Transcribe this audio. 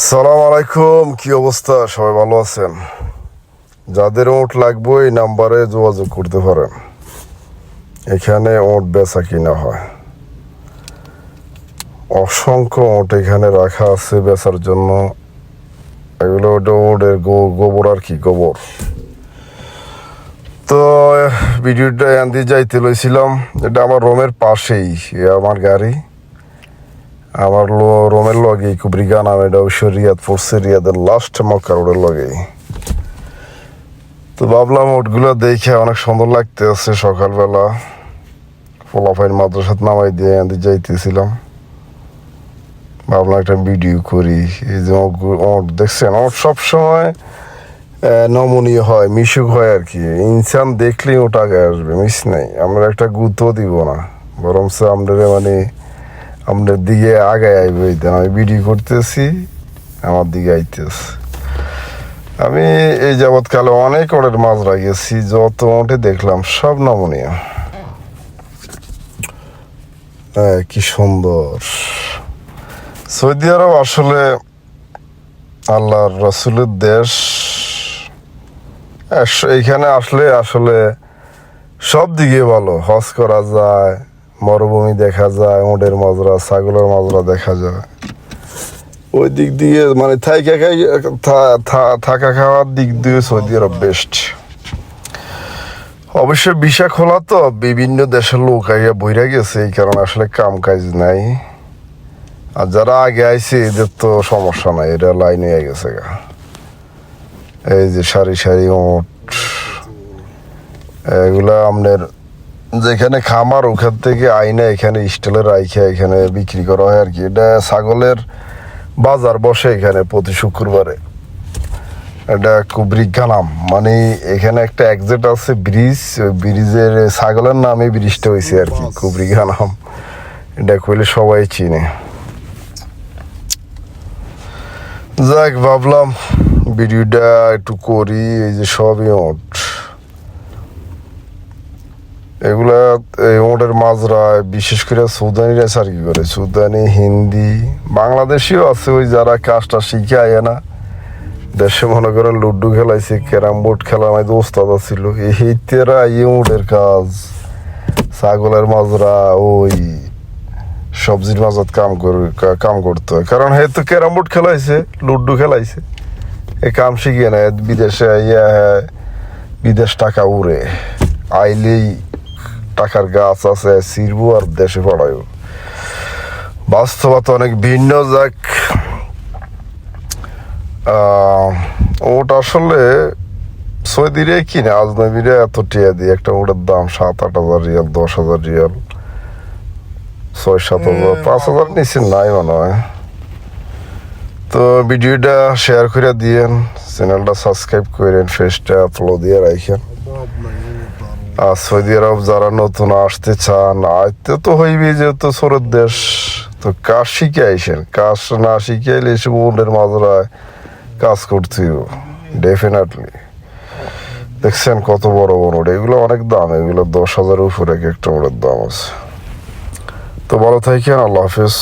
সালাম আলাইকুম, কি অবস্থা? সবাই ভালো আছেন? যাদের ওট লাগবে এই নাম্বারে যোগাযোগ করতে পারেন। এখানে ওট বেচা কিনা হয়, অসংখ্য ওট এখানে রাখা আছে বেচার জন্য। এগুলো ওটের গোবর আর কি, গোবর। তো ভিডিওটা আনতে যাইতে লইছিলাম, এটা আমার রুমের পাশেই আমার গাড়ি। আমার রোমের লগে কুবরিগা নাম, এটা অবশ্য রিয়াদ পড়ছে, রিয়াদের লাস্ট মক্কা রোডের লগেই। তো ভাবলাম ওটগুলো দেখে অনেক সুন্দর লাগতেছে। সকালবেলা ফলাফাইন মাদ্রাসাত নামাই দিয়ে আনতে যাইতেছিলাম, ভাবলাম একটা ভিডিও করি। এই যে ওট দেখছেন, ওট সবসময় নমনীয় হয়, মিশুক হয় আর কি। ইনসান দেখলেই ওটা আগে আসবে, মিস নেই। আমরা একটা গুরুত্ব দিব না, বরং আমাদের আমাদের দিকে আগায় আইবে। আমি ভিডিও করতেছি, আমার দিকে আইতেছে। আমি এই যাবৎকালে অনেক ওটের মাছ রাখিয়েছি, যত ওটে দেখলাম সব নমনীয়। কি সুন্দর! সৌদি আরব আসলে আল্লাহর রসুলের দেশ। এইখানে আসলে আসলে সব দিকে ভালো। হজ করা যায়, মরুভূমি দেখা যায়, উটের মাজরা, ছাগলের মাজরা দেখা যায়। ওই দিক দিয়ে মানে থাকা খাওয়ার দিক দিয়ে সৌদি আরব বেস্ট। অবশ্য ভিসা খোলা তো, বিভিন্ন দেশের লোক আইয়া বইরা গেছে, এই কারণে আসলে কাম কাজ নাই। আর যারা আগে আইছে এদের তো সমস্যা নাই, এরা লাইন হয়ে গেছে গা। এই যে সারি সারি ওট, এগুলা আপনার যেখানে খামার ওখান থেকে আইনা এখানে স্টিলের রাইখা এখানে বিক্রি করা হয় আর কি। এটা ছাগলের বাজার বসে এখানে প্রতি শুক্রবারে। এটা কুবরিগা নাম, মানে এখানে একটা এক্সিট আছে ব্রিজ, ওই ব্রিজের ছাগলের নামে ব্রিজটা হয়েছে আর কি, কুবরিগা নাম। এটা কইলে সবাই চিনে। যাক, ভাবলাম ভিডিওটা একটু করি। এই যে সবই ওট, এগুলা এই ওটের মাজরায় বিশেষ করে সুদানিরা আর কি করে, সুদানি, হিন্দি, বাংলাদেশিও আছে। ওই যারা কাজটা শিখে আয় না দেশে, মনে করেন লুডু খেলাইছে, ক্যারাম বোর্ড খেলা আমাদের ওস্তাদ ছিল, এই তেরা এই উটের কাজ, ছাগলের মাজরা, ওই সবজির মাজাত কাম করতে হয়। কারণ হে তো ক্যারাম বোর্ড খেলাইছে, লুডু খেলাইছে, এই কাম শিখিয়ে না। বিদেশে ইয়া বিদেশ টাকা উড়ে আইলেই টাকার গাছ আছে, সিরবো আর দেশে পড়াইব। বাস্তবতা অনেক ভিন্ন। যাক, ওটা আসলে সৌদিরে কিনে, আজনবীরা এত টিয়া দিয়ে একটা ওটার দাম 7-8 হাজার রিয়াল, 10,000 রিয়াল, 6-7 হাজার, 5 হাজার নিচে নাই মনে হয়। তো ভিডিওটা শেয়ার করে দিয়েন, চ্যানেলটা সাবস্ক্রাইব করেন, ফেসটা ফলো দিয়ে রাখেন। আর সৌদি আরব যারা নতুন আসতে চান, আইতে তো হইবে, যেহেতু সৌরভ দেশ, তো কাজ শিখে আইসেন। কাজ না শিখে আইলে এসে উটের মাজরায় কাজ করতে ডেফিনেটলি। দেখছেন কত বড় বড় ওট, এগুলো অনেক দাম, এগুলো 10,000 উপরে একটা ওটের দাম আছে। তো ভালো থাকেন, আল্লাহ হাফিজ।